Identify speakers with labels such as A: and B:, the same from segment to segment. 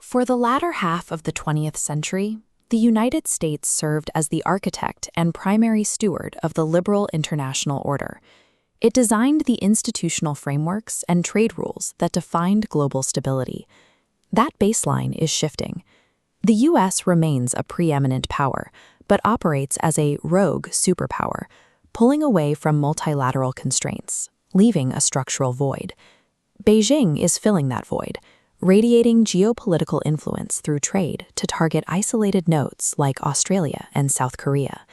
A: For the latter half of the 20th century, the United States served as the architect and primary steward of the liberal international order. It designed the institutional frameworks and trade rules that defined global stability. That baseline is shifting. The U.S. remains a preeminent power, but operates as a rogue superpower, pulling away from multilateral constraints, leaving a structural void. Beijing is filling that void, radiating geopolitical influence through trade to target isolated nodes like Australia and South Korea.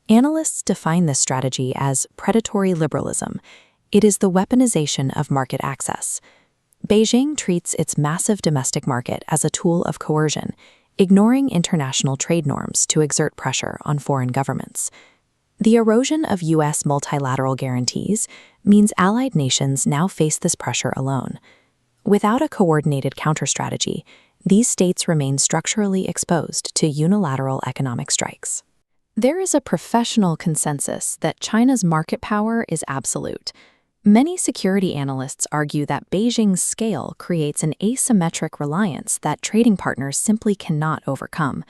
A: Analysts define this strategy as predatory liberalism. It is the weaponization of market access. Beijing treats its massive domestic market as a tool of coercion, ignoring international trade norms to exert pressure on foreign governments. The erosion of U.S. multilateral guarantees means allied nations now face this pressure alone. Without a coordinated counterstrategy, these states remain structurally exposed to unilateral economic strikes. There is a professional consensus that China's market power is absolute. Many security analysts argue that Beijing's scale creates an asymmetric reliance that trading partners simply cannot overcome.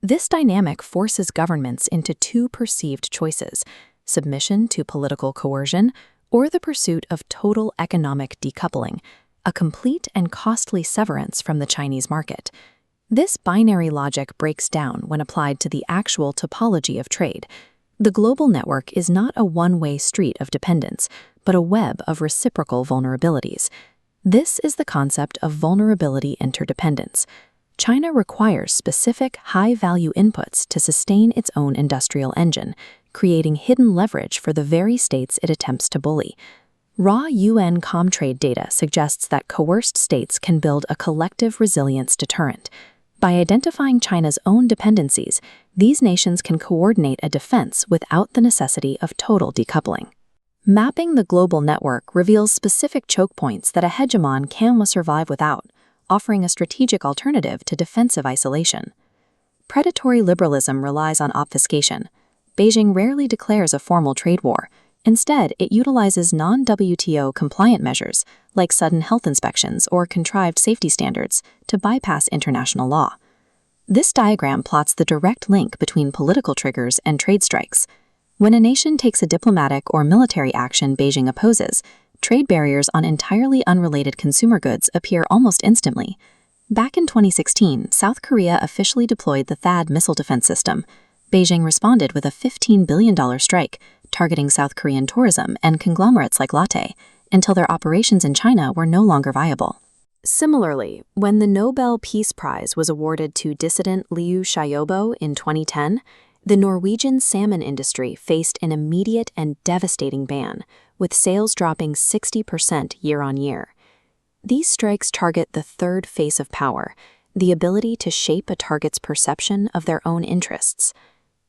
A: This dynamic forces governments into two perceived choices: submission to political coercion or the pursuit of total economic decoupling, a complete and costly severance from the Chinese market. This binary logic breaks down when applied to the actual topology of trade. The global network is not a one-way street of dependence, but a web of reciprocal vulnerabilities. This is the concept of vulnerability interdependence. China requires specific, high-value inputs to sustain its own industrial engine, creating hidden leverage for the very states it attempts to bully. Raw UN Comtrade data suggests that coerced states can build a collective resilience deterrent. By identifying China's own dependencies, these nations can coordinate a defense without the necessity of total decoupling. Mapping the global network reveals specific choke points that a hegemon can survive without, offering a strategic alternative to defensive isolation. Predatory liberalism relies on obfuscation. Beijing rarely declares a formal trade war. Instead, it utilizes non-WTO compliant measures, like sudden health inspections or contrived safety standards, to bypass international law. This diagram plots the direct link between political triggers and trade strikes. When a nation takes a diplomatic or military action Beijing opposes, trade barriers on entirely unrelated consumer goods appear almost instantly. Back in 2016, South Korea officially deployed the THAAD missile defense system. Beijing responded with a $15 billion strike, targeting South Korean tourism and conglomerates like Lotte, until their operations in China were no longer viable. Similarly, when the Nobel Peace Prize was awarded to dissident Liu Xiaobo in 2010, the Norwegian salmon industry faced an immediate and devastating ban, with sales dropping 60% year-on-year. These strikes target the third face of power, the ability to shape a target's perception of their own interests.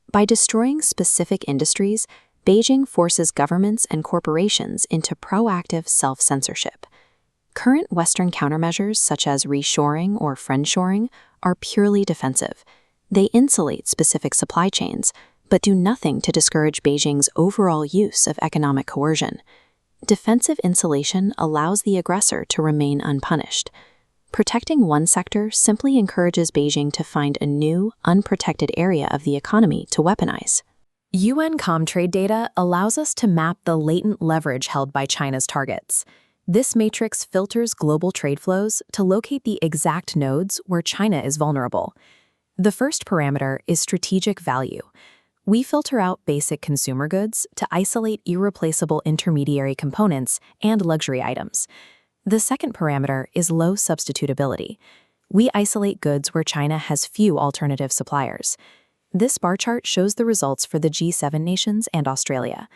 A: By destroying specific industries, Beijing forces governments and corporations into proactive self-censorship. Current Western countermeasures, such as reshoring or friendshoring, are purely defensive. They insulate specific supply chains, but do nothing to discourage Beijing's overall use of economic coercion. Defensive insulation allows the aggressor to remain unpunished. Protecting one sector simply encourages Beijing to find a new, unprotected area of the economy to weaponize. UN Comtrade data allows us to map the latent leverage held by China's targets. This matrix filters global trade flows to locate the exact nodes where China is vulnerable. The first parameter is strategic value. We filter out basic consumer goods to isolate irreplaceable intermediary components and luxury items. The second parameter is low substitutability. We isolate goods where China has few alternative suppliers. This bar chart shows the results for the G7 nations and Australia.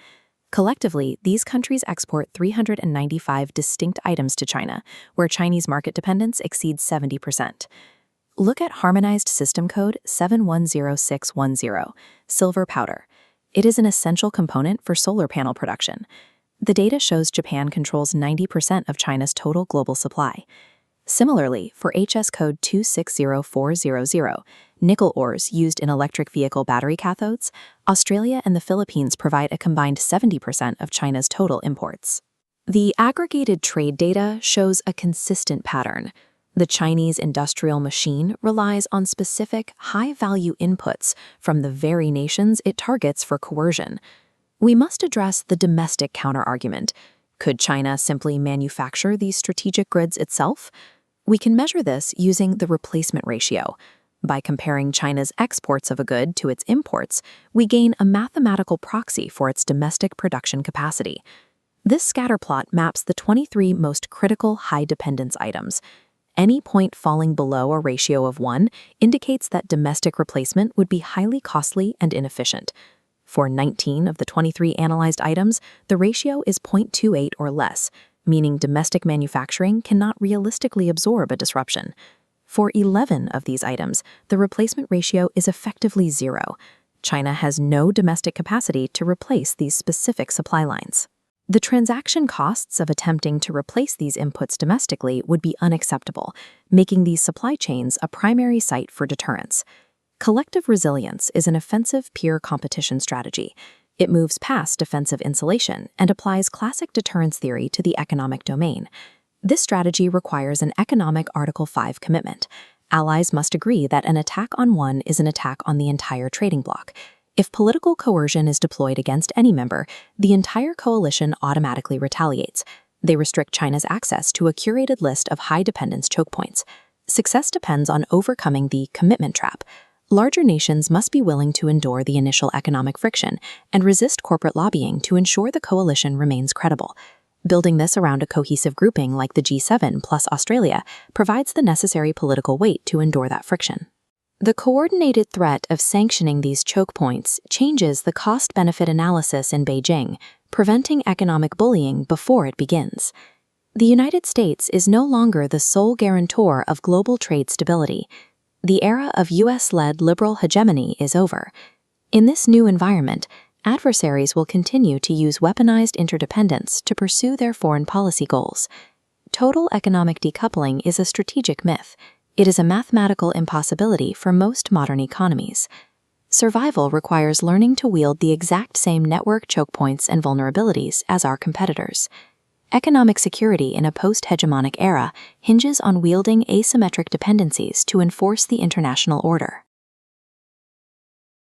A: Collectively, these countries export 395 distinct items to China, where Chinese market dependence exceeds 70%. Look at Harmonized System Code 710610, silver powder. It is an essential component for solar panel production. The data shows Japan controls 90% of China's total global supply. Similarly, for HS code 260400, nickel ores used in electric vehicle battery cathodes, Australia and the Philippines provide a combined 70% of China's total imports. The aggregated trade data shows a consistent pattern. The Chinese industrial machine relies on specific, high-value inputs from the very nations it targets for coercion. We must address the domestic counterargument. Could China simply manufacture these strategic goods itself? We can measure this using the replacement ratio. By comparing China's exports of a good to its imports, we gain a mathematical proxy for its domestic production capacity. This scatterplot maps the 23 most critical high-dependence items. Any point falling below a ratio of 1 indicates that domestic replacement would be highly costly and inefficient. For 19 of the 23 analyzed items, the ratio is 0.28 or less, meaning domestic manufacturing cannot realistically absorb a disruption. For 11 of these items, the replacement ratio is effectively 0. China has no domestic capacity to replace these specific supply lines. The transaction costs of attempting to replace these inputs domestically would be unacceptable, making these supply chains a primary site for deterrence. Collective resilience is an offensive peer competition strategy. It moves past defensive insulation and applies classic deterrence theory to the economic domain. This strategy requires an economic Article 5 commitment. Allies must agree that an attack on one is an attack on the entire trading bloc. If political coercion is deployed against any member, the entire coalition automatically retaliates. They restrict China's access to a curated list of high-dependence choke points. Success depends on overcoming the commitment trap. Larger nations must be willing to endure the initial economic friction and resist corporate lobbying to ensure the coalition remains credible. Building this around a cohesive grouping like the G7 plus Australia provides the necessary political weight to endure that friction. The coordinated threat of sanctioning these choke points changes the cost-benefit analysis in Beijing, preventing economic bullying before it begins. The United States is no longer the sole guarantor of global trade stability. The era of US-led liberal hegemony is over. In this new environment, adversaries will continue to use weaponized interdependence to pursue their foreign policy goals. Total economic decoupling is a strategic myth. It is a mathematical impossibility for most modern economies. Survival requires learning to wield the exact same network choke points and vulnerabilities as our competitors. Economic security in a post-hegemonic era hinges on wielding asymmetric dependencies to enforce the international order.